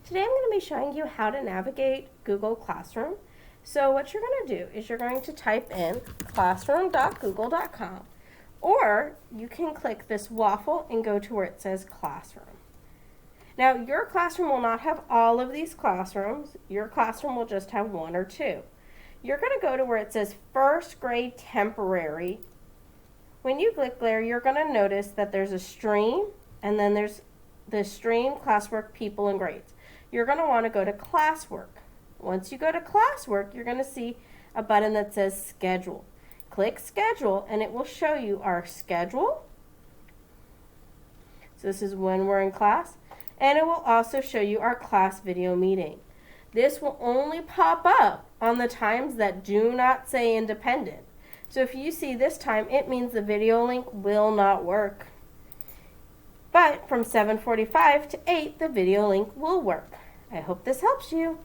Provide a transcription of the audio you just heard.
Today I'm going to be showing you how to navigate Google Classroom. So what you're going to do is you're going to type in classroom.google.com, or you can click this waffle and go to where it says Classroom. Now your classroom will not have all of these classrooms. Your classroom will just have one or two. You're going to go to where it says First Grade Temporary. When you click there, you're going to notice that there's a stream, and then there's the stream, classwork, people, and grades. You're going to want to go to classwork. Once you go to classwork, you're going to see a button that says schedule. Click schedule and it will show you our schedule. So this is when we're in class, and it will also show you our class video meeting. This will only pop up on the times that do not say independent. So if you see this time, it means the video link will not work. But from 7:45 to 8, the video link will work. I hope this helps you.